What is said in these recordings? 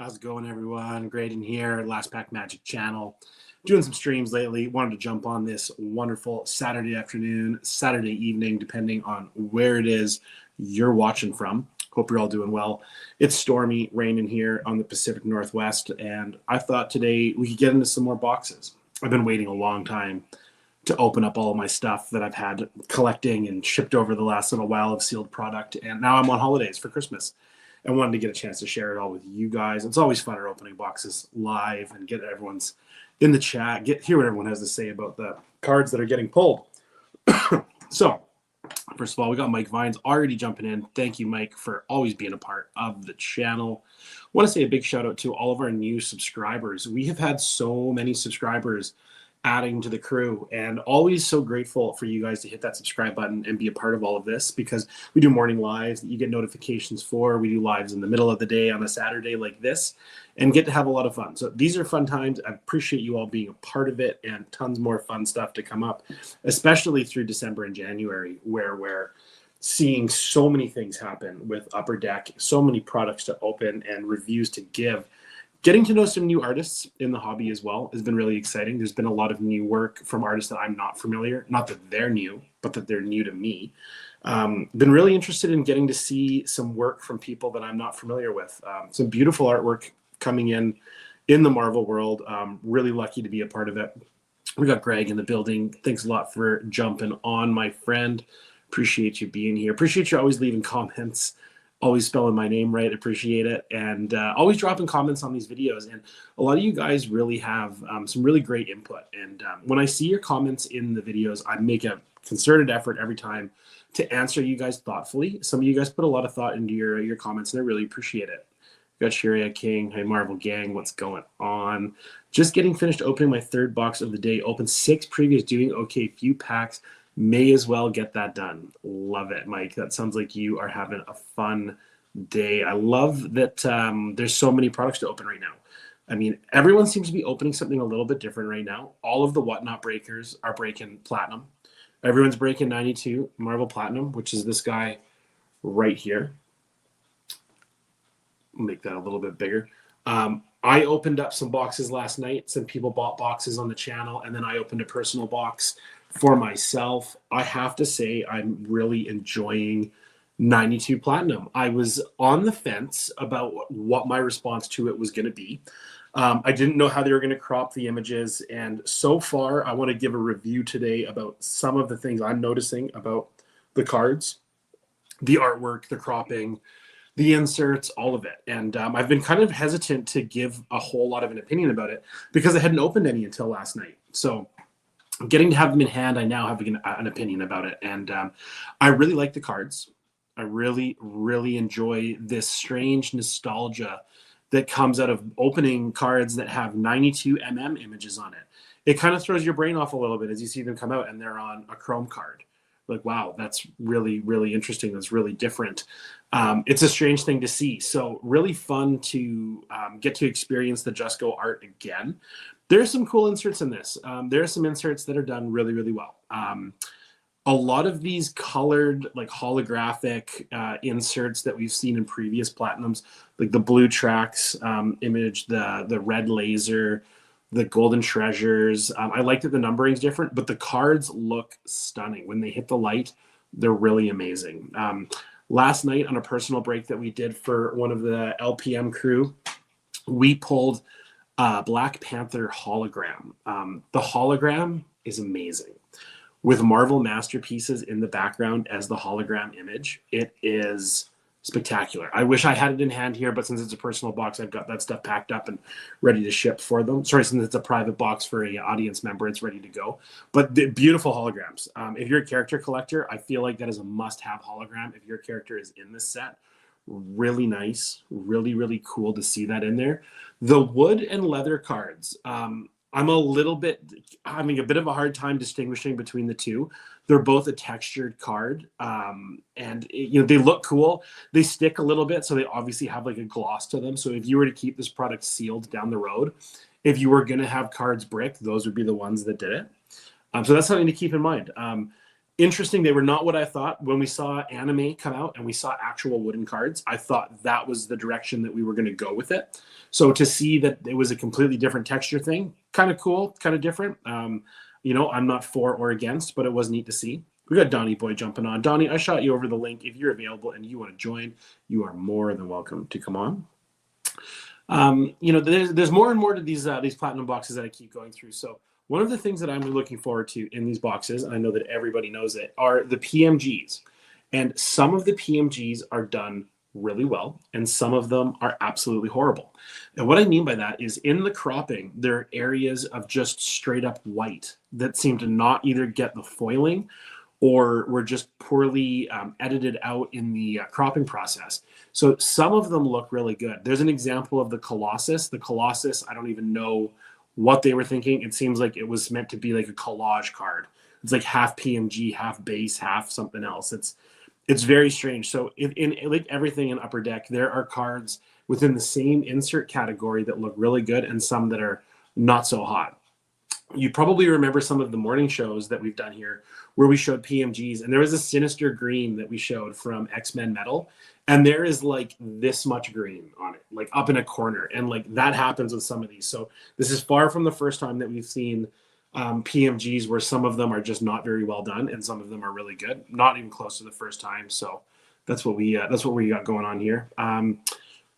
How's it going, everyone? Graydon here, LastPackMagik channel. Doing some streams lately. Wanted to jump on this wonderful Saturday afternoon, Saturday evening, depending on where it is you're watching from. Hope you're all doing well. It's stormy, raining here on the Pacific Northwest, and I thought today we could get into some more boxes. I've been waiting a long time to open up all of my stuff that I've had collecting and shipped over the last little while of sealed product, and now I'm on holidays for Christmas. I wanted to get a chance to share it all with you guys. It's always funner opening boxes live and get everyone's in the chat, hear what everyone has to say about the cards that are getting pulled. So, first of all, we got Mike Vines already jumping in. Thank you, Mike, for always being a part of the channel. I want to say a big shout out to all of our new subscribers. We have had so many subscribers adding to the crew, and always so grateful for you guys to hit that subscribe button and be a part of all of this, because we do morning lives that you get notifications for. We do lives in the middle of the day on a Saturday like this and get to have a lot of fun. So these are fun times. I appreciate you all being a part of it, and tons more fun stuff to come up, especially through December and January, where we're seeing so many things happen with Upper Deck, so many products to open and reviews to give. Getting to know some new artists in the hobby as well has been really exciting. There's been a lot of new work from artists that I'm not familiar, not that they're new, but that they're new to me. Been really interested in getting to see some work from people that I'm not familiar with. Some beautiful artwork coming in the Marvel world. Really lucky to be a part of it. We got Greg in the building. Thanks a lot for jumping on, my friend. Appreciate you being here. Appreciate you always leaving comments. Always spelling my name right. Appreciate it. And always dropping comments on these videos. And a lot of you guys really have some really great input. And when I see your comments in the videos, I make a concerted effort every time to answer you guys thoughtfully. Some of you guys put a lot of thought into your comments, and I really appreciate it. We got Sharia King. Hey, Marvel Gang. What's going on? Just getting finished opening my third box of the day. Opened 6 previous, doing okay. Few packs. May as well get that done. Love it, Mike. That sounds like you are having a fun day. I love that there's so many products to open right now. I mean, everyone seems to be opening something a little bit different right now. All of the Whatnot breakers are breaking Platinum. Everyone's breaking 92 Marvel Platinum, which is this guy right here. Make that a little bit bigger. I opened up some boxes last night. Some people bought boxes on the channel, and then I opened a personal box for myself. I have to say I'm really enjoying 92 Platinum. I was on the fence about what my response to it was going to be. I didn't know how they were going to crop the images, and so far I want to give a review today about some of the things I'm noticing about the cards, the artwork, the cropping, the inserts, all of it. And I've been kind of hesitant to give a whole lot of an opinion about it because I hadn't opened any until last night. So getting to have them in hand, I now have an opinion about it. And I really like the cards. I really, really enjoy this strange nostalgia that comes out of opening cards that have 92mm images on it. It kind of throws your brain off a little bit as you see them come out and they're on a chrome card. Like, wow, that's really, really interesting. That's really different. It's a strange thing to see. So really fun to get to experience the Just Go art again. There's some cool inserts in this. There are some inserts that are done really, really well. A lot of these colored, like holographic inserts that we've seen in previous Platinums, like the Blue Tracks image, the red laser, the Golden Treasures. I like that the numbering is different, but the cards look stunning. When they hit the light, they're really amazing. Last night on a personal break that we did for one of the LPM Krew, we pulled Black Panther hologram. The hologram is amazing. With Marvel masterpieces in the background as the hologram image, it is spectacular. I wish I had it in hand here, but since it's a personal box, I've got that stuff packed up and ready to ship for them. Sorry, since it's a private box for an audience member, it's ready to go. But the beautiful holograms. If you're a character collector, I feel like that is a must-have hologram. If your character is in this set, really nice, really, really cool to see that in there. The wood and leather cards. I'm having a bit of a hard time distinguishing between the two. They're both a textured card, and they look cool. They stick a little bit, so they obviously have like a gloss to them. So if you were to keep this product sealed down the road, if you were going to have cards brick, those would be the ones that did it. So that's something to keep in mind. Interesting. They were not what I thought. When we saw anime come out and we saw actual wooden cards, I thought that was the direction that we were going to go with it. So to see that it was a completely different texture thing, kind of cool, kind of different. You know, I'm not for or against, but it was neat to see. We got Donnie Boy jumping on. Donnie, I shot you over the link. If you're available and you want to join, you are more than welcome to come on. You know, there's more and more to these platinum boxes that I keep going through. So one of the things that I'm looking forward to in these boxes, and I know that everybody knows it, are the PMGs. And some of the PMGs are done really well, and some of them are absolutely horrible. And what I mean by that is in the cropping, there are areas of just straight up white that seem to not either get the foiling or were just poorly edited out in the cropping process. So some of them look really good. There's an example of the Colossus. The Colossus, I don't even know what they were thinking. It seems like it was meant to be like a collage card. It's like half PMG, half base, half something else. It's very strange. So in like everything in Upper Deck, there are cards within the same insert category that look really good and some that are not so hot. You probably remember some of the morning shows that we've done here where we showed PMGs, and there was a sinister green that we showed from X-Men Metal, and there is like this much green on it, like up in a corner, and like that happens with some of these. So this is far from the first time that we've seen PMGs where some of them are just not very well done and some of them are really good. Not even close to the first time. So that's what we got going on here.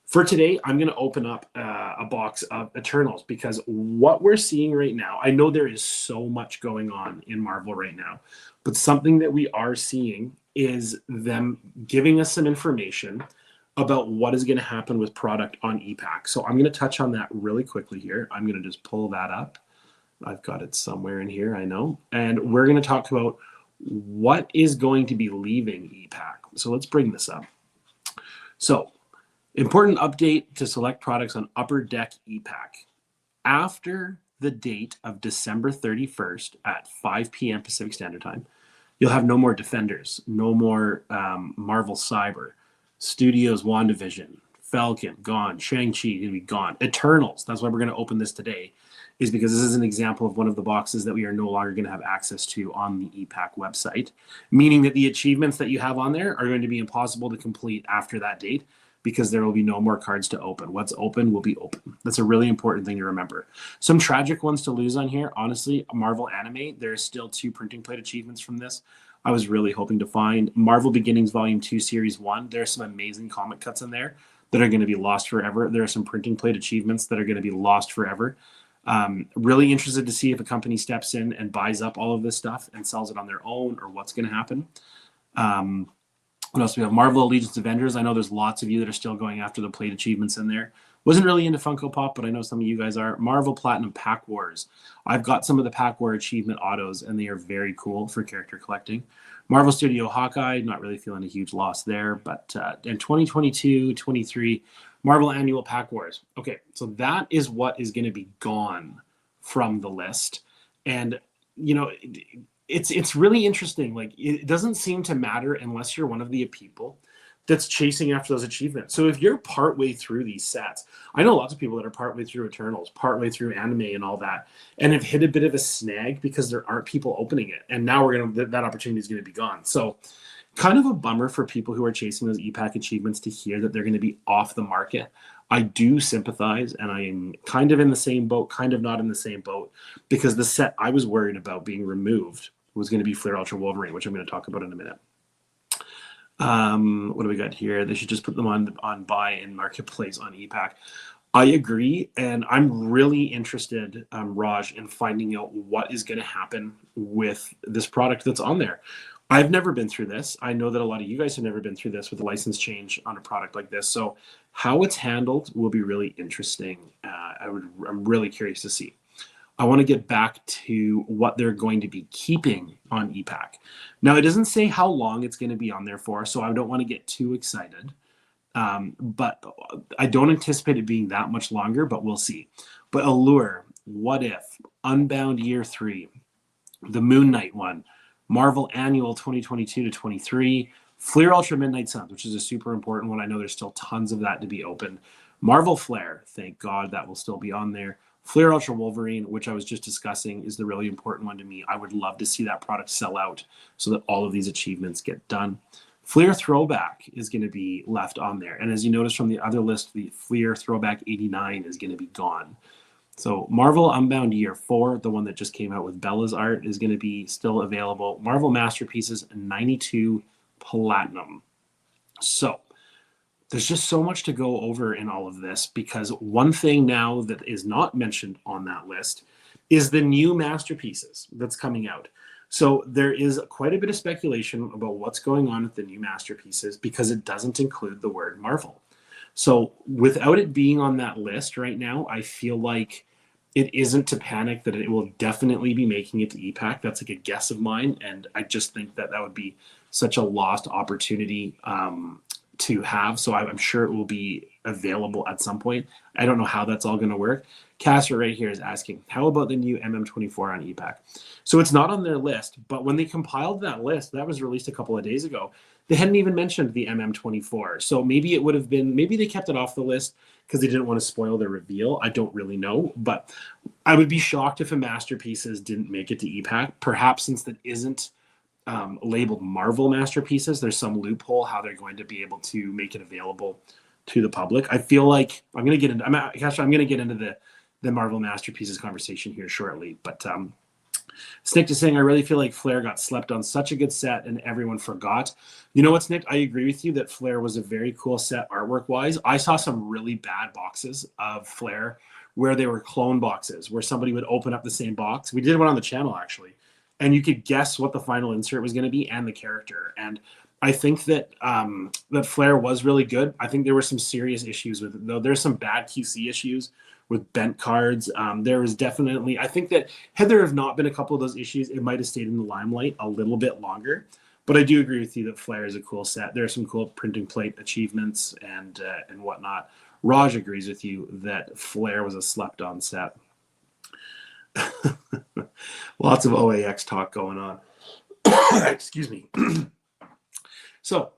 For today, I'm going to open up a box of Eternals because what we're seeing right now, I know there is so much going on in Marvel right now, but something that we are seeing is them giving us some information about what is going to happen with product on ePack. So I'm going to touch on that really quickly here. I'm going to just pull that up. I've got it somewhere in here, I know. And we're going to talk about what is going to be leaving ePack. So let's bring this up. So important update to select products on Upper Deck ePack. After the date of December 31st at 5 p.m. Pacific Standard Time, you'll have no more Defenders, no more Marvel Cyber, Studios WandaVision, Falcon, gone, Shang-Chi, going to be gone. Eternals, that's why we're going to open this today, is because this is an example of one of the boxes that we are no longer going to have access to on the ePack website, meaning that the achievements that you have on there are going to be impossible to complete after that date, because there will be no more cards to open. What's open will be open. That's a really important thing to remember. Some tragic ones to lose on here. Honestly, Marvel Anime, there's still 2 printing plate achievements from this. I was really hoping to find Marvel Beginnings Volume 2 Series 1. There are some amazing comic cuts in there that are going to be lost forever. There are some printing plate achievements that are going to be lost forever. Really interested to see if a company steps in and buys up all of this stuff and sells it on their own, or what's going to happen. What else do we have? Marvel Allegiance Avengers. I know there's lots of you that are still going after the plate achievements in there. Wasn't really into Funko Pop, but I know some of you guys are. Marvel Platinum Pack Wars. I've got some of the Pack War achievement autos, and they are very cool for character collecting. Marvel Studio Hawkeye, not really feeling a huge loss there. But in 2022, 23, Marvel Annual Pack Wars. Okay, so that is what is going to be gone from the list. And, you know, it's really interesting. Like, it doesn't seem to matter unless you're one of the people that's chasing after those achievements. So if you're partway through these sets, I know lots of people that are partway through Eternals, partway through anime and all that, and have hit a bit of a snag because there aren't people opening it. And now that opportunity is going to be gone. So kind of a bummer for people who are chasing those ePack achievements to hear that they're going to be off the market. I do sympathize, and I am kind of in the same boat, kind of not in the same boat, because the set I was worried about being removed was going to be Flair Ultra Wolverine, which I'm going to talk about in a minute. What do we got here? They should just put them on buy in marketplace on ePack. I agree, and I'm really interested, Raj, in finding out what is going to happen with this product that's on there. I've never been through this. I know that a lot of you guys have never been through this with a license change on a product like this. So how it's handled will be really interesting. I'm really curious to see. I want to get back to what they're going to be keeping on ePack. Now, it doesn't say how long it's going to be on there for, so I don't want to get too excited. But I don't anticipate it being that much longer, but we'll see. But Allure, What If, Unbound Year 3, the Moon Knight one, Marvel Annual 2022 to 23, Flair Ultra Midnight Suns, which is a super important one. I know there's still tons of that to be opened. Marvel Flair, thank God that will still be on there. Flair Ultra Wolverine, which I was just discussing, is the really important one to me. I would love to see that product sell out so that all of these achievements get done. Flair Throwback is going to be left on there. And as you notice from the other list, the Flair Throwback 89 is going to be gone. So Marvel Unbound Year 4, the one that just came out with Bella's art, is going to be still available. Marvel Masterpieces 92 Platinum. So there's just so much to go over in all of this, because one thing now that is not mentioned on that list is the new Masterpieces that's coming out. So there is quite a bit of speculation about what's going on with the new Masterpieces because it doesn't include the word Marvel. So without it being on that list right now, I feel like it isn't to panic that it will definitely be making it to EPAC. That's like a guess of mine. And I just think that that would be such a lost opportunity to have. So I'm sure it will be available at some point. I don't know how that's all going to work. Casper right here is asking, how about the new MM24 on EPAC? So it's not on their list, but when they compiled that list, that was released a couple of days ago, they hadn't even mentioned the MM24. So maybe it would have been, maybe they kept it off the list because they didn't want to spoil their reveal. I don't really know, but I would be shocked if a Masterpieces didn't make it to EPAC. Perhaps since that isn't labeled Marvel Masterpieces, there's some loophole how they're going to be able to make it available to the public. I feel like I'm going to get into, I'm going to get into the Marvel Masterpieces conversation here shortly, but Snick is saying, I really feel like Flair got slept on such a good set and everyone forgot. You know what, Snick? I agree with you that Flair was a very cool set artwork-wise. I saw some really bad boxes of Flair where they were clone boxes, where somebody would open up the same box. We did one on the channel, actually, and you could guess what the final insert was going to be and the character. And I think that that Flair was really good. I think there were some serious issues with it, though. There's some bad QC issues with bent cards. There was definitely, I think that had there have not been a couple of those issues, it might have stayed in the limelight a little bit longer. But I do agree with you that Flair is a cool set. There are some cool printing plate achievements and whatnot. Raj agrees with you that Flair was a slept-on set. Lots of OAX talk going on. Excuse me. So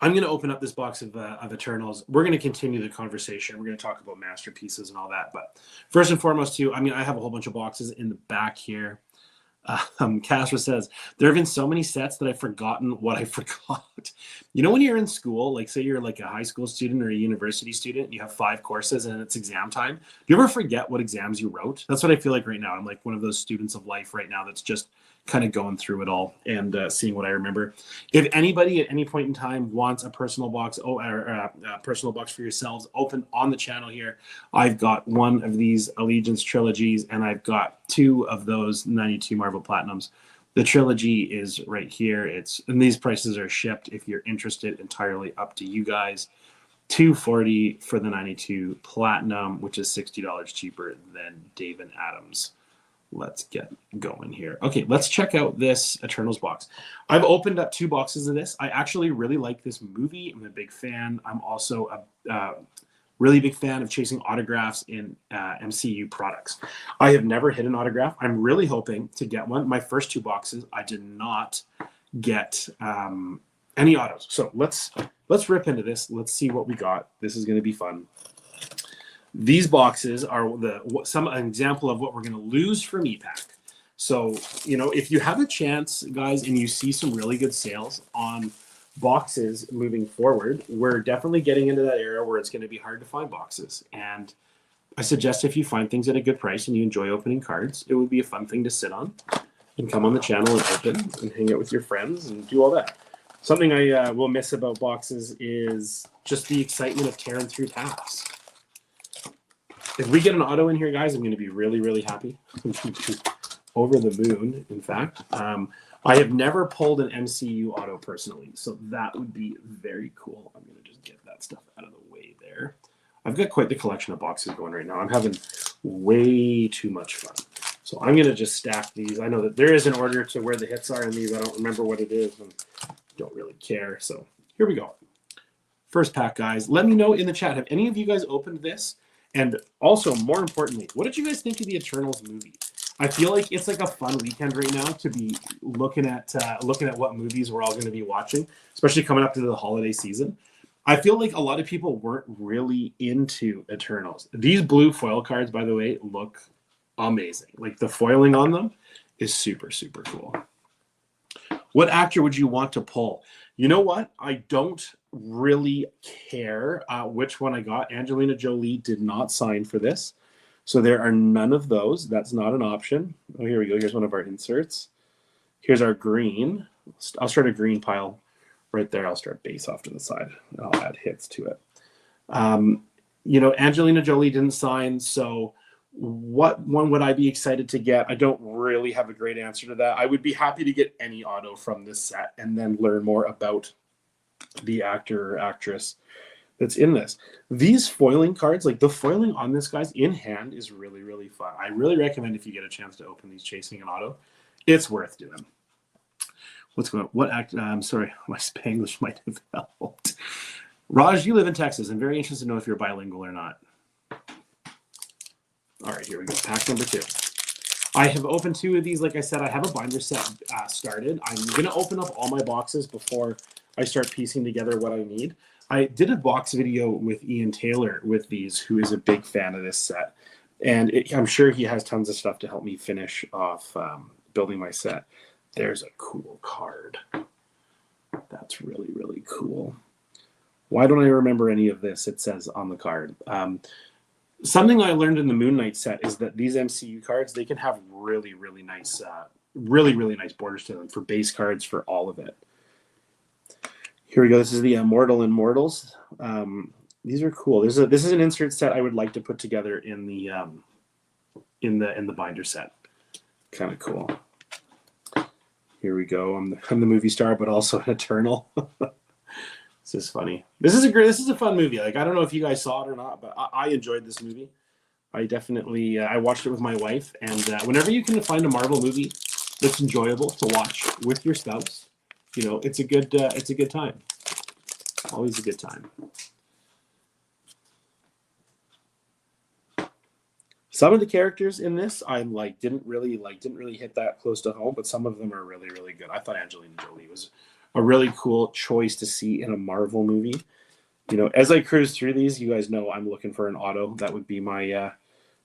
I'm going to open up this box of Eternals. We're going to continue the conversation. We're going to talk about Masterpieces and all that. But first and foremost, too, I mean, I have a whole bunch of boxes in the back here. Casper says, there have been so many sets that I've forgotten what I forgot. You know, when you're in school, like say you're like a high school student or a university student, you have 5 courses and it's exam time. Do you ever forget what exams you wrote? That's what I feel like right now. I'm like one of those students of life right now that's just kind of going through it all and seeing what I remember. If anybody at any point in time wants a personal box or a personal box for yourselves, open on the channel here. I've got one of these Allegiance trilogies and I've got 2 of those 92 Marvel Platinums. The trilogy is right here. And these prices are shipped if you're interested, entirely up to you guys. $240 for the 92 Platinum, which is $60 cheaper than Dave and Adams. Let's get going here. Okay, let's check out this Eternals box. I've opened up 2 boxes of this. I actually really like this movie. I'm a big fan. I'm also a really big fan of chasing autographs in MCU products. I have never hit an autograph. I'm really hoping to get one. My first 2 boxes, I did not get any autos. So let's rip into this. Let's see what we got. This is going to be fun. These boxes are an example of what we're going to lose from EPAC. So, you know, if you have a chance, guys, and you see some really good sales on boxes moving forward, we're definitely getting into that era where it's going to be hard to find boxes. And I suggest if you find things at a good price and you enjoy opening cards, it would be a fun thing to sit on and come on the channel and open and hang out with your friends and do all that. Something I will miss about boxes is just the excitement of tearing through packs. If we get an auto in here, guys, I'm going to be really, really happy. Over the moon, in fact. I have never pulled an MCU auto personally, so that would be very cool. I'm going to just get that stuff out of the way there. I've got quite the collection of boxes going right now. I'm having way too much fun. So I'm going to just stack these. I know that there is an order to where the hits are in these. I don't remember what it is and don't really care. So here we go. First pack, guys. Let me know in the chat. Have any of you guys opened this? And also, more importantly, what did you guys think of the Eternals movie? I feel like it's like a fun weekend right now to be looking at what movies we're all going to be watching, especially coming up to the holiday season. I feel like a lot of people weren't really into Eternals. These blue foil cards, by the way, look amazing. Like the foiling on them is super, super cool. What actor would you want to pull? You know what? I don't really care which one I got. Angelina Jolie did not sign for this. So there are none of those. That's not an option. Oh, here we go. Here's one of our inserts. Here's our green. I'll start a green pile right there. I'll start base off to the side. I'll add hits to it. You know, Angelina Jolie didn't sign, so what one would I be excited to get? I don't really have a great answer to that. I would be happy to get any auto from this set and then learn more about the actor or actress that's in this. These foiling cards, like the foiling on this guy's in hand is really, really fun. I really recommend if you get a chance to open these chasing an auto, it's worth doing. What's going on? What act? I'm sorry, my Spanglish might have helped. Raj, you live in Texas. I'm very interested to know if you're bilingual or not. All right, here we go. Pack number 2. I have opened 2 of these. Like I said, I have a binder set started. I'm going to open up all my boxes before I start piecing together what I need. I did a box video with Ian Taylor with these, who is a big fan of this set. And I'm sure he has tons of stuff to help me finish off building my set. There's a cool card. That's really, really cool. Why don't I remember any of this? It says on the card. Something I learned in the Moon Knight set is that these MCU cards, they can have really, really nice, really nice borders to them for base cards for all of it. Here we go. This is the Mortal Immortals. These are cool. This is an insert set I would like to put together in the binder set. Kind of cool. Here we go. I'm the movie star, but also an Eternal. This is funny. This is a fun movie. Like, I don't know if you guys saw it or not, but I enjoyed this movie. I definitely I watched it with my wife, and whenever you can find a Marvel movie that's enjoyable to watch with your spouse, you know, it's a good time. Always a good time. Some of the characters in this I didn't really hit that close to home, but some of them are really, really good. I thought Angelina Jolie was a really cool choice to see in a Marvel movie. You know, as I cruise through these, you guys know I'm looking for an auto. That would be my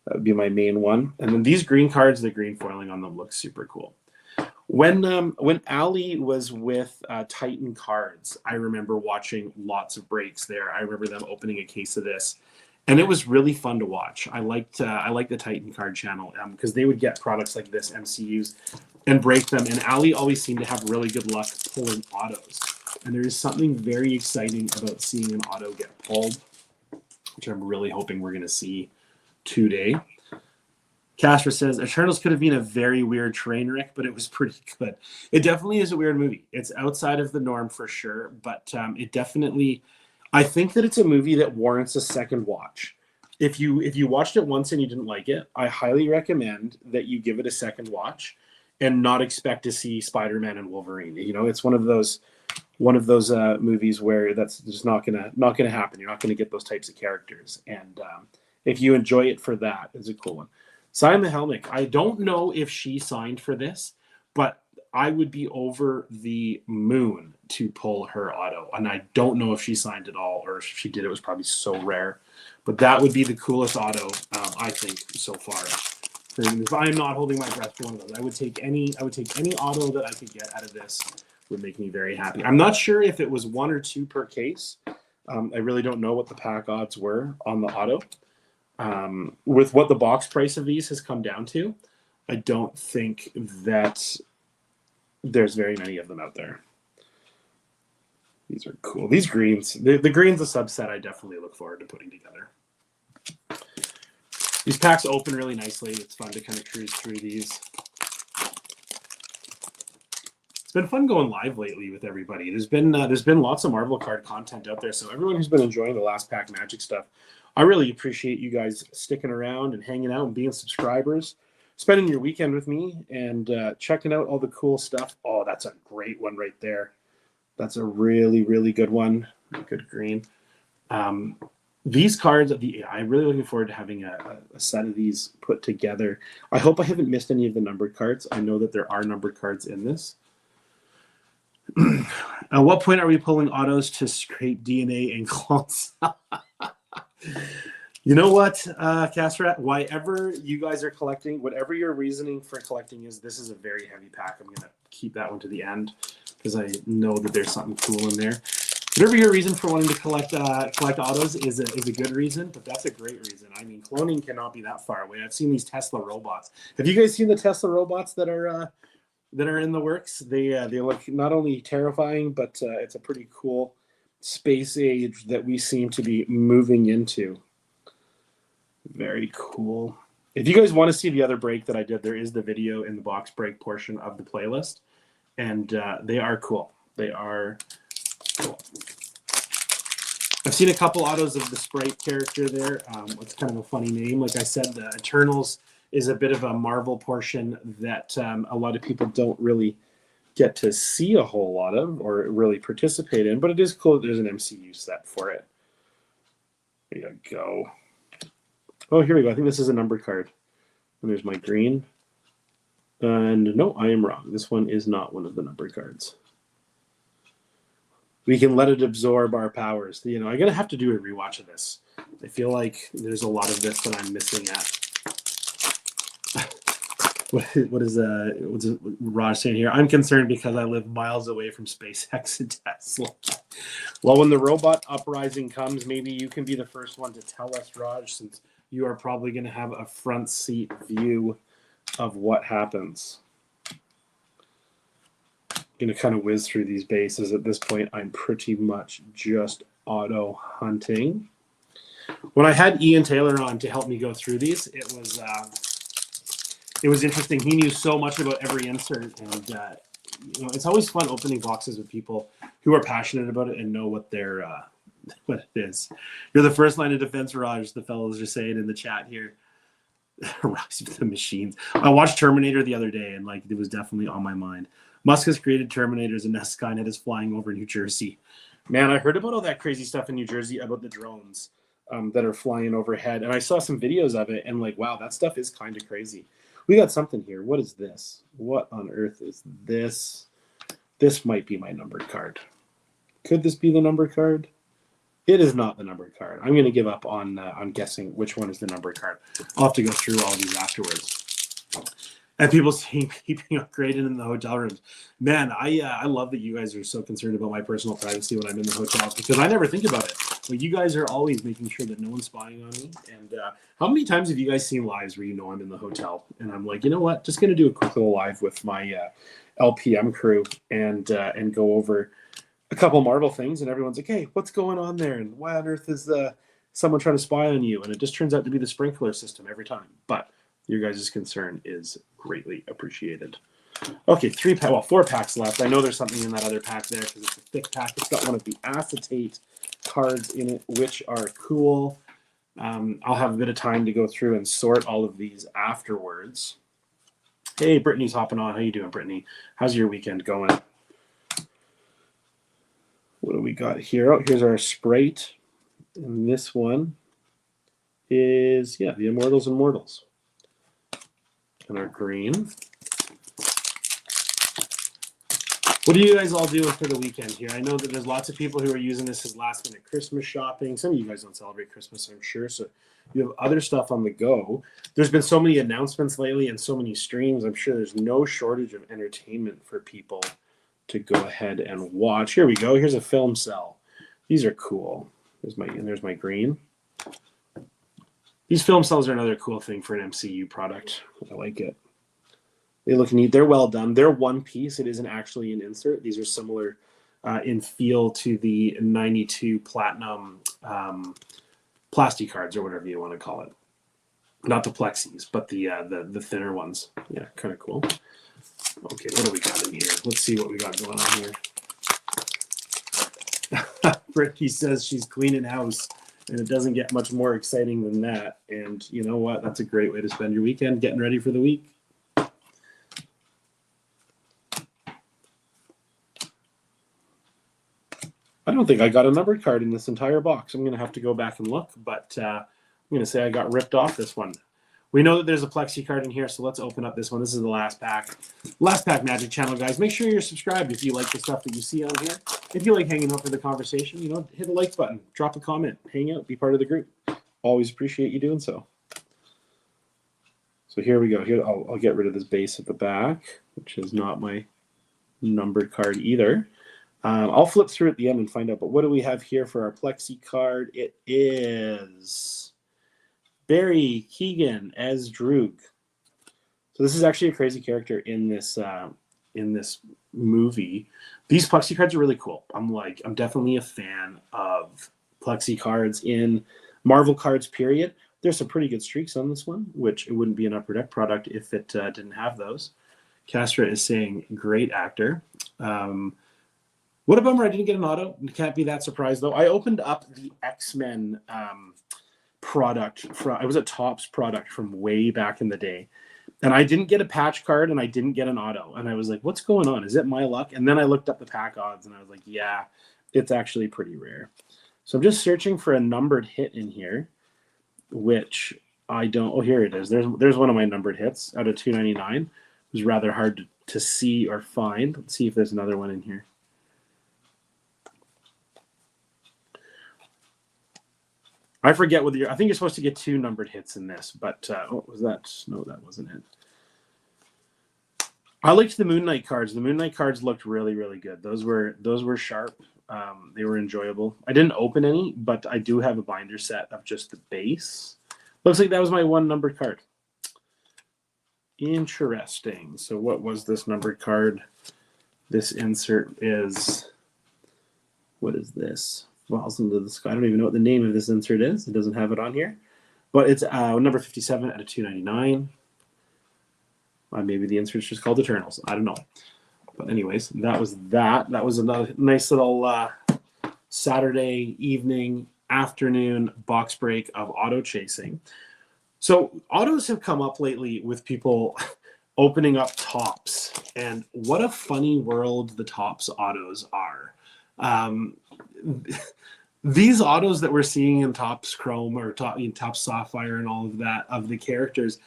main one. And then these green cards, the green foiling on them looks super cool. When Ali was with Titan Cards, I remember watching lots of breaks there. I remember them opening a case of this, and it was really fun to watch. I liked the Titan Card channel because they would get products like this, MCUs, and break them. And Ali always seemed to have really good luck pulling autos. And there is something very exciting about seeing an auto get pulled, which I'm really hoping we're going to see today. Casper says, Eternals could have been a very weird train wreck, but it was pretty good. It definitely is a weird movie. It's outside of the norm for sure, but it definitely, I think that it's a movie that warrants a second watch. If you watched it once and you didn't like it, I highly recommend that you give it a second watch and not expect to see Spider-Man and Wolverine. You know, it's one of those movies where that's just not gonna happen. You're not gonna get those types of characters, and if you enjoy it for that, it's a cool one. Simon Helmick, I don't know if she signed for this, but I would be over the moon to pull her auto. And I don't know if she signed at all, or if she did, it was probably so rare. But that would be the coolest auto, I think, so far. If I'm not holding my breath for one of those, I would take any auto that I could get out of this. Would make me very happy. I'm not sure if it was 1 or 2 per case. I really don't know what the pack odds were on the auto. With what the box price of these has come down to, I don't think that there's very many of them out there. These are cool. These greens, the green's a subset I definitely look forward to putting together. These packs open really nicely. It's fun to kind of cruise through these. It's been fun going live lately with everybody. There's been lots of Marvel card content out there. So everyone who's been enjoying the LastPackMagik stuff, I really appreciate you guys sticking around and hanging out and being subscribers, spending your weekend with me, and checking out all the cool stuff. Oh, that's a great one right there. That's a really, really good one. Good green. These cards, I'm really looking forward to having a set of these put together. I hope I haven't missed any of the numbered cards. I know that there are numbered cards in this. At what point are we pulling autos to scrape DNA and clones? You know what, Castrat? Whatever you guys are collecting, whatever your reasoning for collecting is, this is a very heavy pack. I'm going to keep that one to the end because I know that there's something cool in there. Whatever your reason for wanting to collect autos is a good reason, but that's a great reason. I mean, cloning cannot be that far away. I've seen these Tesla robots. Have you guys seen the Tesla robots that are in the works? They look not only terrifying, but it's a pretty cool space age that we seem to be moving into. Very cool. If you guys want to see the other break that I did, there is the video in the box break portion of the playlist, and they are cool. They are cool. I've seen a couple autos of the Sprite character there. It's kind of a funny name. Like I said, the Eternals is a bit of a Marvel portion that a lot of people don't really get to see a whole lot of or really participate in, but it is cool that there's an MCU set for it. There you go. Oh, here we go. I think this is a numbered card. And there's my green. And no, I am wrong. This one is not one of the numbered cards. We can let it absorb our powers. You know, I'm going to have to do a rewatch of this. I feel like there's a lot of this that I'm missing at. What's Raj saying here? I'm concerned because I live miles away from SpaceX and Tesla. Well, when the robot uprising comes, maybe you can be the first one to tell us, Raj, since you are probably going to have a front seat view of what happens. I'm going to kind of whiz through these bases. At this point, I'm pretty much just auto hunting. When I had Ian Taylor on to help me go through these, it was interesting. He knew so much about every insert, and you know, it's always fun opening boxes with people who are passionate about it and know what they're what it is. You're the first line of defense, Raj. The fellows are saying in the chat here. Rise of the Machines. I watched Terminator the other day, and like it was definitely on my mind. Musk has created Terminators, and now Skynet is flying over New Jersey. Man, I heard about all that crazy stuff in New Jersey about the drones that are flying overhead, and I saw some videos of it, and like, wow, that stuff is kind of crazy. We got something here. What is this? What on earth is this? This might be my numbered card. Could this be the numbered card? It is not the numbered card. I'm going to give up on guessing which one is the numbered card. I'll have to go through all of these afterwards. And people saying keeping up Graydon in the hotel rooms. Man, I love that you guys are so concerned about my personal privacy when I'm in the hotel because I never think about it. But you guys are always making sure that no one's spying on me. And how many times have you guys seen lives where you know I'm in the hotel and I'm like, you know what? Just going to do a quick little live with my LPM crew and go over a couple Marvel things, and everyone's like, hey, what's going on there? And why on earth is someone trying to spy on you? And it just turns out to be the sprinkler system every time. But your guys' concern is greatly appreciated. Okay, 4 packs left. I know there's something in that other pack there because it's a thick pack. It's got one of the acetate cards in it, which are cool. I'll have a bit of time to go through and sort all of these afterwards. Hey, Brittany's hopping on. How you doing, Brittany? How's your weekend going? What do we got here? Oh, here's our Sprite. And this one is, the Immortals and Mortals. And our green. What are you guys all doing for the weekend here? I know that there's lots of people who are using this as last-minute Christmas shopping. Some of you guys don't celebrate Christmas, I'm sure, so you have other stuff on the go. There's been so many announcements lately and so many streams. I'm sure there's no shortage of entertainment for people to go ahead and watch. Here we go. Here's a film cell. These are cool. There's my green. These film cells are another cool thing for an MCU product. I like it. They look neat. They're well done. They're one piece. It isn't actually an insert. These are similar in feel to the 92 Platinum plastic cards or whatever you want to call it. Not the plexis, but the thinner ones. Yeah, kind of cool. Okay, what do we got in here? Let's see what we got going on here. Brittany says she's cleaning house, and it doesn't get much more exciting than that. And you know what? That's a great way to spend your weekend, getting ready for the week. I don't think I got a numbered card in this entire box. I'm going to have to go back and look, but I'm going to say I got ripped off this one. We know that there's a Plexi card in here, so let's open up this one. This is the LastPackMagik channel, guys. Make sure you're subscribed if you like the stuff that you see on here. If you like hanging out for the conversation, you know, hit the like button, drop a comment, hang out, be part of the group. Always appreciate you doing so. So here we go. Here, I'll get rid of this base at the back, which is not my numbered card either. I'll flip through at the end and find out. But what do we have here for our Plexi card? It is Barry Keegan as Droog. So this is actually a crazy character in this movie. These Plexi cards are really cool. I'm definitely a fan of Plexi cards in Marvel cards, period. There's some pretty good streaks on this one, which it wouldn't be an Upper Deck product if it didn't have those. Castra is saying, great actor. What a bummer I didn't get an auto. Can't be that surprised, though. I opened up the X-Men product. It was a Topps product from way back in the day. And I didn't get a patch card, and I didn't get an auto. And I was like, what's going on? Is it my luck? And then I looked up the pack odds, and I was like, yeah, it's actually pretty rare. So I'm just searching for a numbered hit in here, which I don't. Oh, here it is. There's one of my numbered hits out of 299. It was rather hard to see or find. Let's see if there's another one in here. I forget whether I think you're supposed to get 2 numbered hits in this, but what was that? No, that wasn't it. I liked the Moon Knight cards. The Moon Knight cards looked really, really good. Those were sharp. They were enjoyable. I didn't open any, but I do have a binder set of just the base. Looks like that was my 1 numbered card. Interesting. So what was this numbered card? This insert is, what is this? Falls into the sky. I don't even know what the name of this insert is. It doesn't have it on here. But it's number 57 out of 299. Maybe the insert's just called Eternals. I don't know. But anyways, that was that. That was another nice little Saturday evening, afternoon box break of auto chasing. So autos have come up lately with people opening up Topps. And what a funny world the Topps autos are. These autos that we're seeing in Topps Chrome or Topps Sapphire and all of that, of the characters,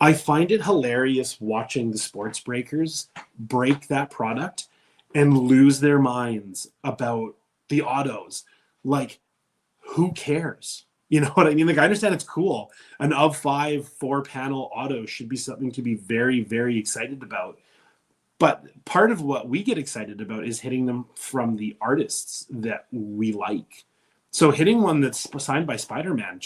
I find it hilarious watching the sports breakers break that product and lose their minds about the autos. Like, who cares? You know what I mean? Like, I understand it's cool. An of 5 4-panel auto should be something to be very, very excited about. But part of what we get excited about is hitting them from the artists that we like. So hitting one that's signed by Spider-Man,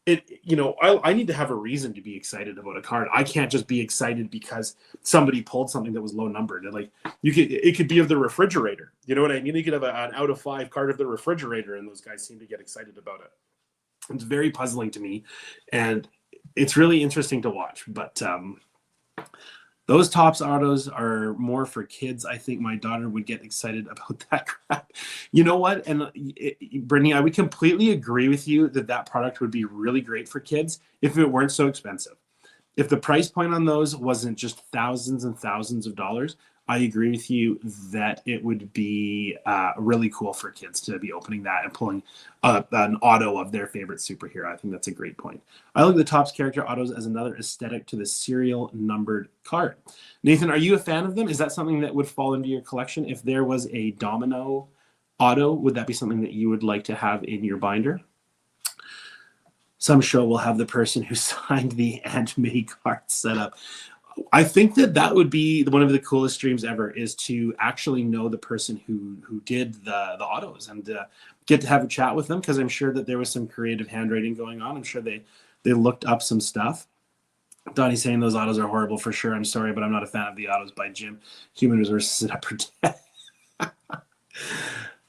I need to have a reason to be excited about a card. I can't just be excited because somebody pulled something that was low numbered. And it could be of the refrigerator. You know what I mean? You could have an out of 5 card of the refrigerator, and those guys seem to get excited about it. It's very puzzling to me, and it's really interesting to watch. But those Topps autos are more for kids. I think my daughter would get excited about that crap. You know what? And Brittany, I would completely agree with you that product would be really great for kids if it weren't so expensive. If the price point on those wasn't just thousands and thousands of dollars, I agree with you that it would be really cool for kids to be opening that and pulling an auto of their favorite superhero. I think that's a great point. I look at the Topps character autos as another aesthetic to the serial numbered card. Nathan, are you a fan of them? Is that something that would fall into your collection? If there was a Domino auto, would that be something that you would like to have in your binder? Some show will have the person who signed the Aunt May card set up. I think that would be one of the coolest streams ever, is to actually know the person who did the autos and get to have a chat with them, because I'm sure that there was some creative handwriting going on. I'm sure they looked up some stuff. Donnie's saying those autos are horrible for sure. I'm sorry, but I'm not a fan of the autos by Jim. Human Resources at Upper Deck.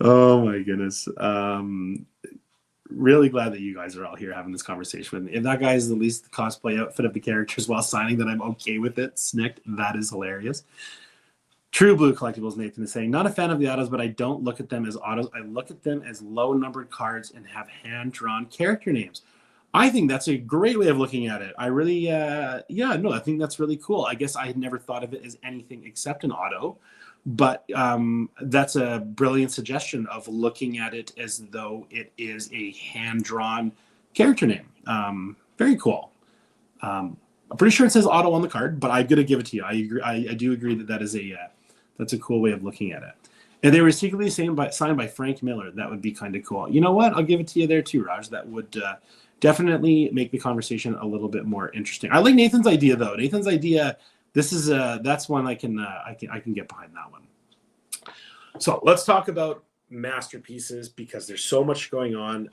Oh my goodness. Really glad that you guys are all here having this conversation with me. If that guy is the least cosplay outfit of the characters while signing, that I'm okay with it. Snicked. That is hilarious. True Blue Collectibles, Nathan is saying, not a fan of the autos, but I don't look at them as autos. I look at them as low numbered cards and have hand-drawn character names. I think that's a great way of looking at it. I really, I think that's really cool. I guess I had never thought of it as anything except an auto. But that's a brilliant suggestion of looking at it as though it is a hand-drawn character name. Very cool. I'm pretty sure it says auto on the card, but I'm gonna give it to you. I agree. I do agree that is that's a cool way of looking at it. And they were secretly signed by Frank Miller. That would be kind of cool. You know what? I'll give it to you there too, Raj. That would definitely make the conversation a little bit more interesting. I like Nathan's idea though. Nathan's idea. This is that's one I can get behind that one. So let's talk about masterpieces because there's so much going on.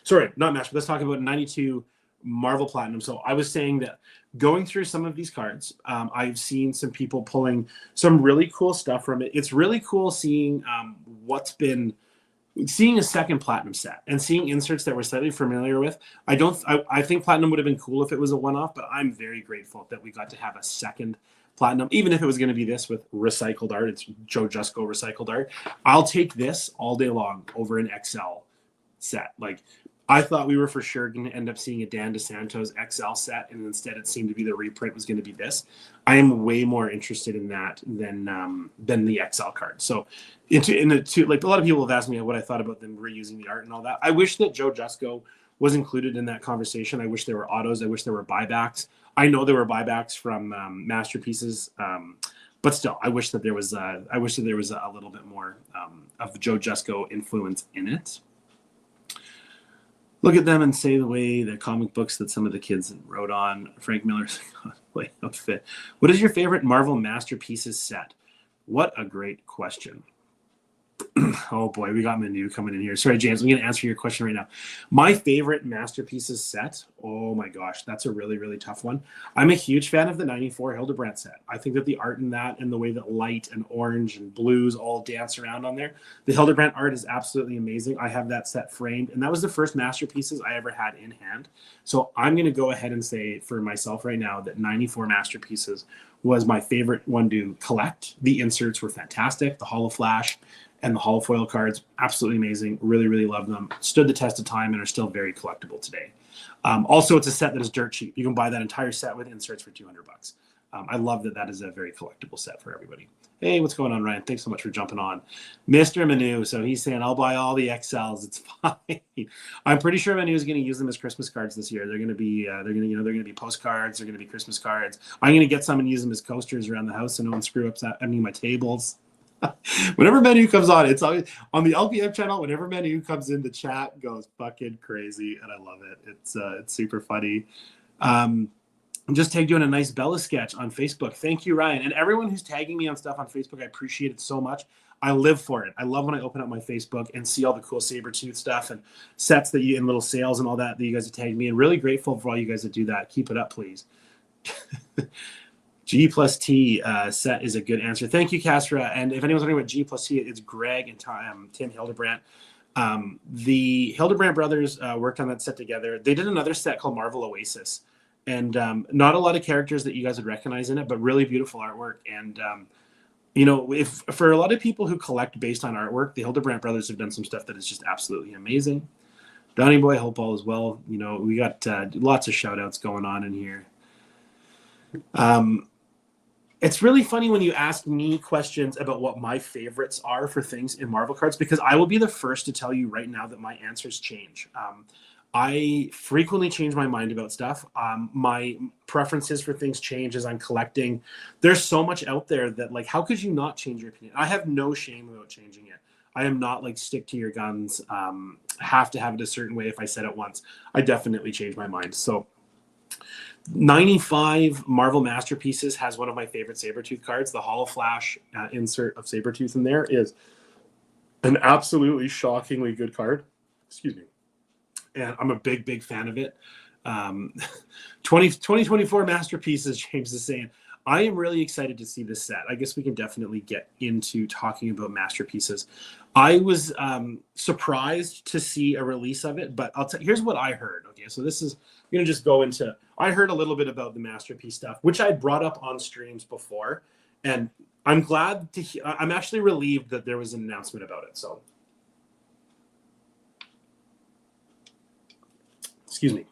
Sorry, not masterpieces. Let's talk about 92 Marvel Platinum. So I was saying that going through some of these cards, I've seen some people pulling some really cool stuff from it. It's really cool seeing seeing a second Platinum set and seeing inserts that we're slightly familiar with. I think Platinum would have been cool if it was a one-off, but I'm very grateful that we got to have a second Platinum, even if it was going to be this with recycled art. It's Joe Jusko recycled art. I'll take this all day long over an XL set. Like, I thought we were for sure going to end up seeing a Dan DeSanto's XL set, and instead it seemed to be the reprint was going to be this. I am way more interested in that than the XL card. So, like a lot of people have asked me what I thought about them reusing the art and all that. I wish that Joe Jusko was included in that conversation. I wish there were autos. I wish there were buybacks. I know there were buybacks from masterpieces, but still, I wish that there was a little bit more of the Joe Jusko influence in it. Look at them and say the way the comic books that some of the kids wrote on. Frank Miller's outfit. What is your favorite Marvel Masterpieces set? What a great question. Oh boy, we got Manu coming in here. Sorry, James, I'm going to answer your question right now. My favorite Masterpieces set, oh my gosh, that's a really, really tough one. I'm a huge fan of the 94 Hildebrandt set. I think that the art in that and the way that light and orange and blues all dance around on there, the Hildebrandt art is absolutely amazing. I have that set framed, and that was the first Masterpieces I ever had in hand. So I'm going to go ahead and say for myself right now that 94 Masterpieces was my favorite one to collect. The inserts were fantastic. The Holo Flash and the holofoil cards, absolutely amazing. Really, really love them. Stood the test of time and are still very collectible today. Also, it's a set that is dirt cheap. You can buy that entire set with inserts for $200. I love that is a very collectible set for everybody. Hey, what's going on, Ryan? Thanks so much for jumping on. Mr. Manu, so he's saying, I'll buy all the XLs. It's fine. I'm pretty sure Manu is going to use them as Christmas cards this year. They're going to be, they're going to be postcards. They're going to be Christmas cards. I'm going to get some and use them as coasters around the house so no one screw up my tables. Whenever Manu comes on, it's always on the LPM channel. Whenever Manu comes in, the chat goes fucking crazy, and I love it. It's super funny. I'm just tagged you in a nice Bella sketch on Facebook. Thank you, Ryan, and everyone who's tagging me on stuff on Facebook. I appreciate it so much. I live for it. I love when I open up my Facebook and see all the cool Sabretooth stuff and sets that you and little sales and all that you guys have tagged me. And really grateful for all you guys that do that. Keep it up, please. G plus T set is a good answer. Thank you, Castra. And if anyone's wondering what G plus T, it's Greg and Tim Hildebrandt. The Hildebrandt brothers worked on that set together. They did another set called Marvel Oasis. And not a lot of characters that you guys would recognize in it, but really beautiful artwork. And, if for a lot of people who collect based on artwork, the Hildebrandt brothers have done some stuff that is just absolutely amazing. Donny Boy, hope all is well. We got lots of shout outs going on in here. It's really funny when you ask me questions about what my favorites are for things in Marvel cards, because I will be the first to tell you right now that my answers change. I frequently change my mind about stuff. My preferences for things change as I'm collecting. There's so much out there that, like, how could you not change your opinion? I have no shame about changing it. I am not like stick to your guns, have to have it a certain way if I said it once. I definitely change my mind. So 95 Marvel Masterpieces has one of my favorite Sabretooth cards. The Holo Flash insert of Sabretooth in there is an absolutely shockingly good card. Excuse me. And I'm a big, big fan of it. 2024 Masterpieces, James is saying. I am really excited to see this set. I guess we can definitely get into talking about Masterpieces. I was surprised to see a release of it, but here's what I heard. Okay, so this is, I'm going to just go into, I heard a little bit about the Masterpiece stuff, which I brought up on streams before, and I'm glad to I'm actually relieved that there was an announcement about it. So, excuse me.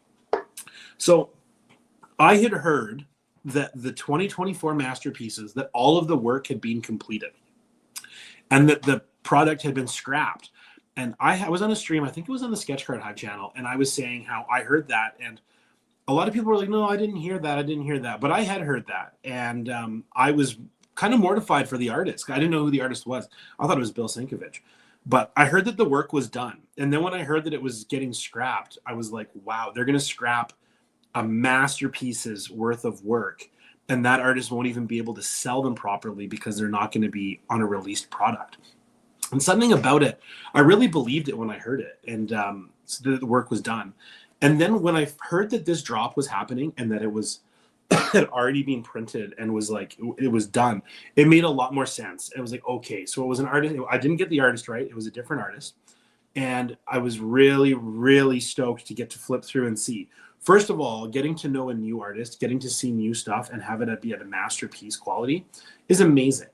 So, I had heard that the 2024 Masterpieces, that all of the work had been completed and that the product had been scrapped. And I was on a stream, I think it was on the Sketch Card Hive channel, and I was saying how I heard that, and a lot of people were like, no, I didn't hear that. I didn't hear that. But I had heard that. And I was kind of mortified for the artist. I didn't know who the artist was. I thought it was Bill Sienkiewicz. But I heard that the work was done. And then when I heard that it was getting scrapped, I was like, wow, they're going to scrap a masterpiece's worth of work. And that artist won't even be able to sell them properly because they're not going to be on a released product. And something about it, I really believed it when I heard it. And so the work was done. And then when I heard that this drop was happening and that it was had already been printed and was like, it was done, it made a lot more sense. It was like, okay, so it was an artist. I didn't get the artist right. It was a different artist. And I was really, really stoked to get to flip through and see. First of all, getting to know a new artist, getting to see new stuff and have it be at a masterpiece quality is amazing.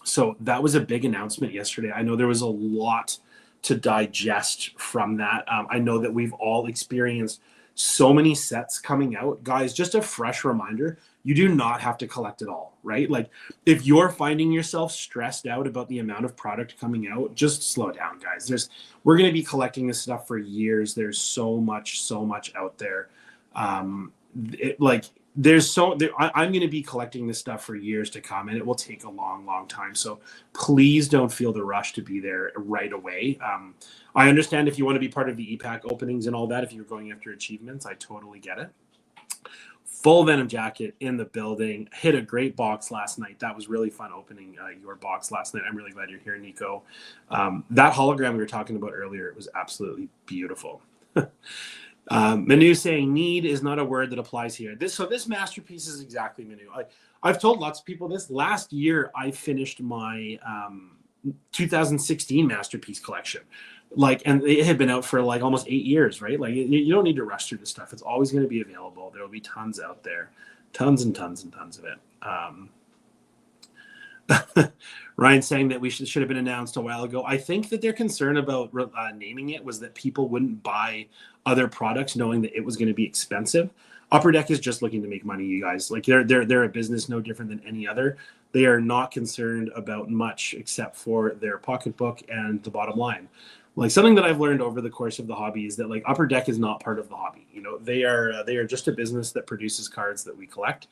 So that was a big announcement yesterday. I know there was a lot to digest from that. I know that we've all experienced so many sets coming out. Guys, just a fresh reminder, you do not have to collect it all, right? Like if you're finding yourself stressed out about the amount of product coming out, just slow down, guys. We're going to be collecting this stuff for years. There's so much out there. I'm going to be collecting this stuff for years to come, and it will take a long time. So please don't feel the rush to be there right away. I understand if you want to be part of the EPAC openings and all that, if you're going after achievements, I totally get it. Full Venom Jacket in the building. Hit a great box last night. That was really fun opening your box last night. I'm really glad you're here, Nico. That hologram we were talking about earlier, it was absolutely beautiful. Manu saying need is not a word that applies here. This masterpiece is exactly Manu. I've told lots of people this. Last year, I finished my 2016 masterpiece collection. And it had been out for like almost 8 years, right? Like you don't need to rush through this stuff. It's always going to be available. There will be tons out there, tons and tons and tons of it. Ryan saying that we should have been announced a while ago. I think that their concern about naming it was that people wouldn't buy other products knowing that it was going to be expensive. Upper Deck is just looking to make money, you guys. Like they're a business no different than any other. They are not concerned about much except for their pocketbook and the bottom line. Like something that I've learned over the course of the hobby is that like Upper Deck is not part of the hobby. You know, they are just a business that produces cards that we collect.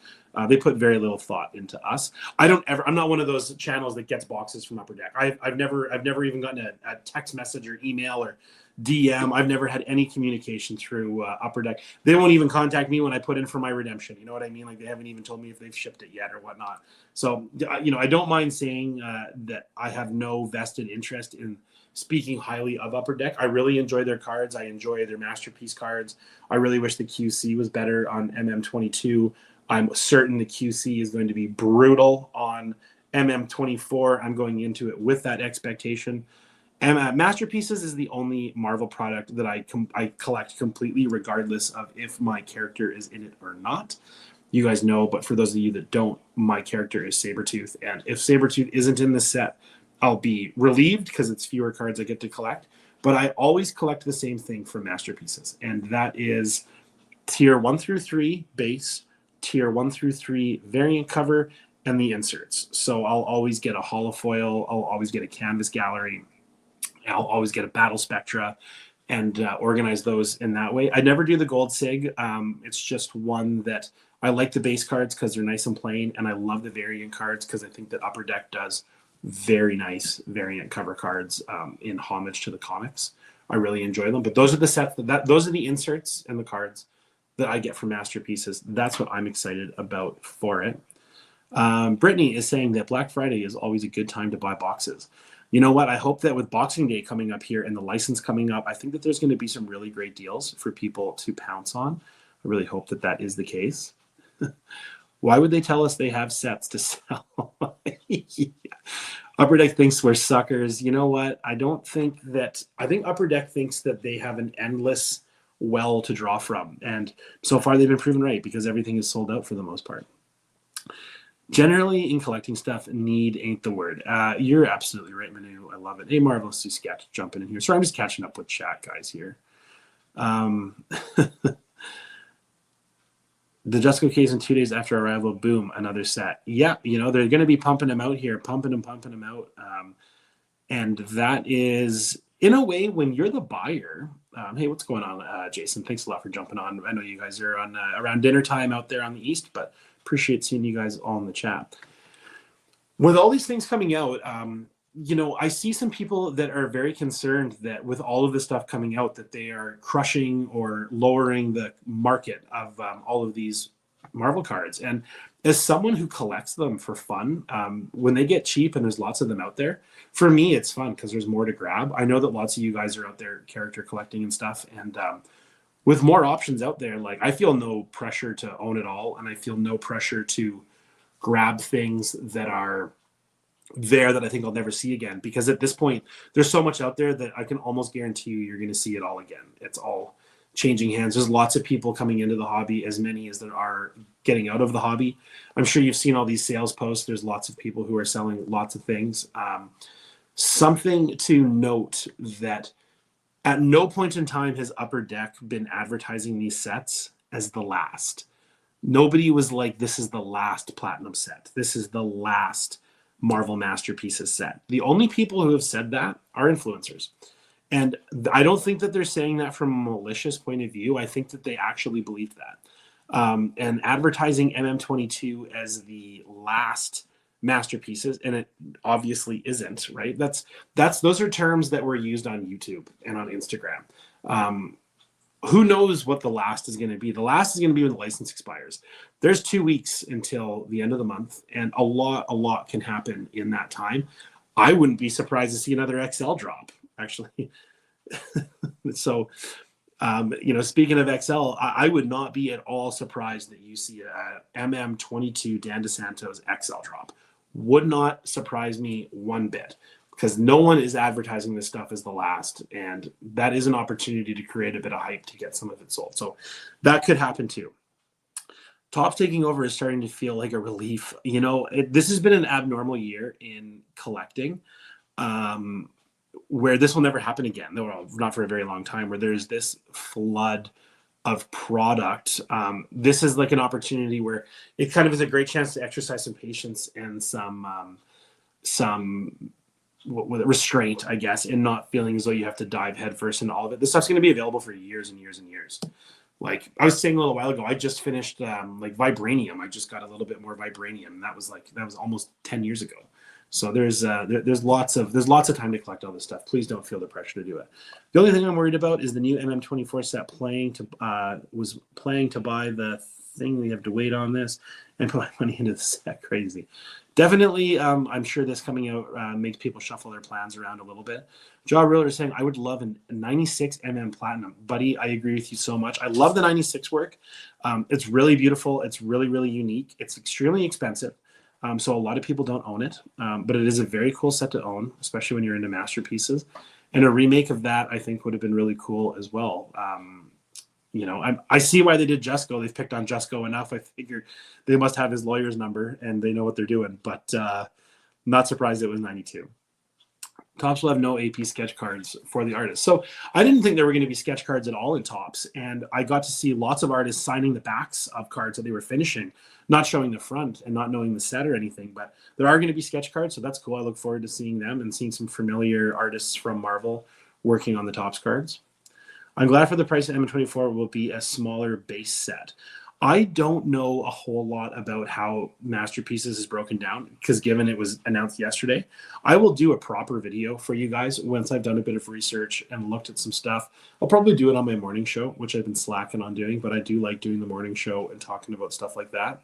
They put very little thought into us. I'm not one of those channels that gets boxes from Upper Deck. I've never even gotten a text message or email or DM. I've never had any communication through Upper Deck. They won't even contact me when I put in for my redemption. You know what I mean? Like they haven't even told me if they've shipped it yet or whatnot. So, I don't mind saying that I have no vested interest in speaking highly of Upper Deck. I really enjoy their cards. I enjoy their masterpiece cards. I really wish the QC was better on MM22. I'm certain the QC is going to be brutal on MM24. I'm going into it with that expectation. And Masterpieces is the only Marvel product that I collect completely, regardless of if my character is in it or not. You guys know, but for those of you that don't, my character is Sabretooth. And if Sabretooth isn't in the set, I'll be relieved because it's fewer cards I get to collect. But I always collect the same thing for Masterpieces, and that is tier 1 through 3 base, tier 1 through 3 variant cover, and the inserts. So I'll always get a holofoil, I'll always get a canvas gallery, I'll always get a battle spectra, and organize those in that way. I never do the gold sig. It's just one that I like the base cards because they're nice and plain, and I love the variant cards because I think that Upper Deck does very nice variant cover cards in homage to the comics. I really enjoy them. But those are the sets those are the inserts and the cards that I get from Masterpieces. That's what I'm excited about for it. Brittany is saying that Black Friday is always a good time to buy boxes. You know what? I hope that with Boxing Day coming up here and the license coming up, I think that there's going to be some really great deals for people to pounce on. I really hope that that is the case. Why would they tell us they have sets to sell? Yeah. Upper Deck thinks we're suckers. You know what? I think Upper Deck thinks that they have an endless well to draw from. And so far they've been proven right because everything is sold out for the most part. Generally, in collecting stuff, need ain't the word. You're absolutely right, Manu. I love it. Hey, Marvelous to Sketch jumping in here. Sorry, I'm just catching up with chat, guys, here. The Justico case in 2 days after arrival, boom, another set. Yeah, they're going to be pumping them out here, pumping them out. And that is, in a way, when you're the buyer, Hey, what's going on, Jason? Thanks a lot for jumping on. I know you guys are on around dinner time out there on the East, but appreciate seeing you guys all in the chat. With all these things coming out, I see some people that are very concerned that with all of this stuff coming out, that they are crushing or lowering the market of all of these Marvel cards. And as someone who collects them for fun, when they get cheap and there's lots of them out there, for me, it's fun because there's more to grab. I know that lots of you guys are out there character collecting and stuff. And with more options out there, like I feel no pressure to own it all. And I feel no pressure to grab things that are there that I think I'll never see again, because at this point there's so much out there that I can almost guarantee you're going to see it all again. It's all changing hands. There's lots of people coming into the hobby, as many as there are getting out of the hobby. I'm sure you've seen all these sales posts. There's lots of people who are selling lots of things. Something to note that at no point in time has Upper Deck been advertising these sets as the last. Nobody was like, this is the last Platinum set. This is the last Marvel Masterpieces set. The only people who have said that are influencers. And I don't think that they're saying that from a malicious point of view. I think that they actually believe that. And advertising MM22 as the last masterpieces, and it obviously isn't, right? Those are terms that were used on YouTube and on Instagram. Who knows what the last is going to be? The last is going to be when the license expires. There's 2 weeks until the end of the month, and a lot can happen in that time. I wouldn't be surprised to see another XL drop, actually. So, speaking of XL, I would not be at all surprised that you see a MM22 Dan DeSantos XL drop. Would not surprise me one bit, because no one is advertising this stuff as the last, and that is an opportunity to create a bit of hype to get some of it sold. So that could happen too. Topps taking over is starting to feel like a relief. This has been an abnormal year in collecting, where this will never happen again. Well, not for a very long time, where there's this flood of product. This is like an opportunity where it kind of is a great chance to exercise some patience and some restraint, I guess, and not feeling as though you have to dive headfirst into all of it. This stuff's going to be available for years and years and years. Like I was saying a little while ago, I just finished like Vibranium. I just got a little bit more Vibranium. That was almost 10 years ago. So there's lots of time to collect all this stuff. Please don't feel the pressure to do it. The only thing I'm worried about is the new MM24 set was planning to buy the thing. We have to wait on this and put my money into the set. Crazy. Definitely, I'm sure this coming out makes people shuffle their plans around a little bit. Jaw Riller is saying, I would love a 96 mm Platinum. Buddy, I agree with you so much. I love the 96 work. It's really beautiful. It's really, really unique. It's extremely expensive. So a lot of people don't own it, but it is a very cool set to own, especially when you're into masterpieces. And a remake of that, I think, would have been really cool as well. I see why they did Jusko. They've picked on Jusko enough. I figure they must have his lawyer's number and they know what they're doing. But not surprised it was 92. Topps will have no AP sketch cards for the artists. So I didn't think there were going to be sketch cards at all in Topps. And I got to see lots of artists signing the backs of cards that they were finishing, not showing the front and not knowing the set or anything. But there are going to be sketch cards, so that's cool. I look forward to seeing them and seeing some familiar artists from Marvel working on the Topps cards. I'm glad for the price of M24 will be a smaller base set. I don't know a whole lot about how Masterpieces is broken down, because given it was announced yesterday, I will do a proper video for you guys once I've done a bit of research and looked at some stuff. I'll probably do it on my morning show, which I've been slacking on doing, but I do like doing the morning show and talking about stuff like that.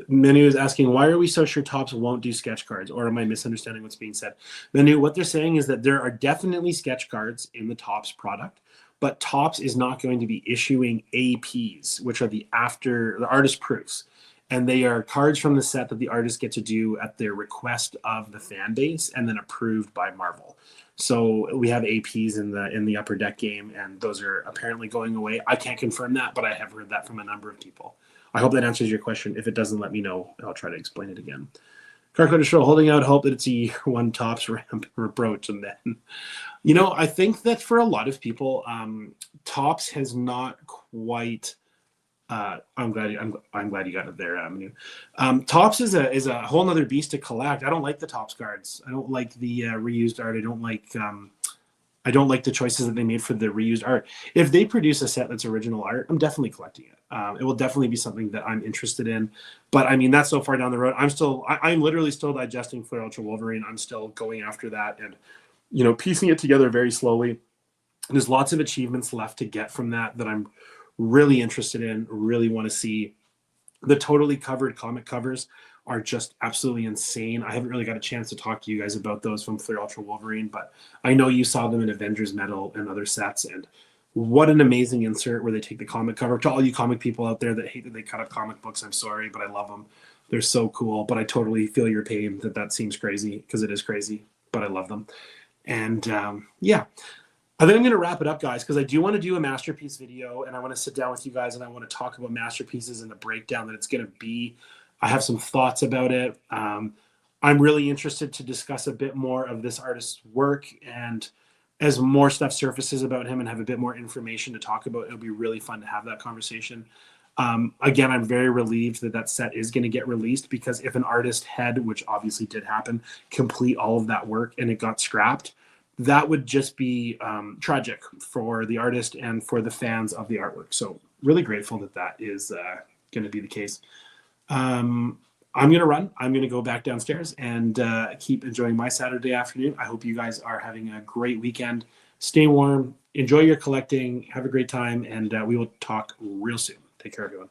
Menu is asking, why are we so sure Topps won't do sketch cards? Or am I misunderstanding what's being said? Menu, what they're saying is that there are definitely sketch cards in the Topps product, but Topps is not going to be issuing APs, which are the artist proofs. And they are cards from the set that the artists get to do at their request of the fan base and then approved by Marvel. So we have APs in the Upper Deck game, and those are apparently going away. I can't confirm that, but I have heard that from a number of people. I hope that answers your question. If it doesn't, let me know. I'll try to explain it again. Carcode Show holding out hope that it's a year one Topps ramp approach. And then, I think that for a lot of people, Topps has not quite I'm glad you got it there, Manu. Tops is a whole nother beast to collect. I don't like the Tops cards. I don't like the reused art. I don't like the choices that they made for the reused art. If they produce a set that's original art, I'm definitely collecting it. It will definitely be something that I'm interested in. But I mean, that's so far down the road. I'm literally still digesting Flare Ultra Wolverine. I'm still going after that and, piecing it together very slowly. There's lots of achievements left to get from that I'm really interested in, really want to see. The totally covered comic covers are just absolutely insane. I haven't really got a chance to talk to you guys about those from Flare Ultra Wolverine, but I know you saw them in Avengers Metal and other sets, and what an amazing insert where they take the comic cover. To all you comic people out there that hate that they cut up comic books, I'm sorry, but I love them. They're so cool, but I totally feel your pain that seems crazy, because it is crazy, but I love them. And yeah. I think I'm going to wrap it up, guys, because I do want to do a masterpiece video, and I want to sit down with you guys, and I want to talk about masterpieces and the breakdown that it's going to be. I have some thoughts about it. I'm really interested to discuss a bit more of this artist's work, and as more stuff surfaces about him and have a bit more information to talk about, it'll be really fun to have that conversation. Again, I'm very relieved that set is going to get released, because if an artist had, which obviously did happen, complete all of that work and it got scrapped, that would just be tragic for the artist and for the fans of the artwork. So really grateful that is going to be the case. I'm going to run. I'm going to go back downstairs and keep enjoying my Saturday afternoon. I hope you guys are having a great weekend. Stay warm. Enjoy your collecting. Have a great time. And we will talk real soon. Take care, everyone.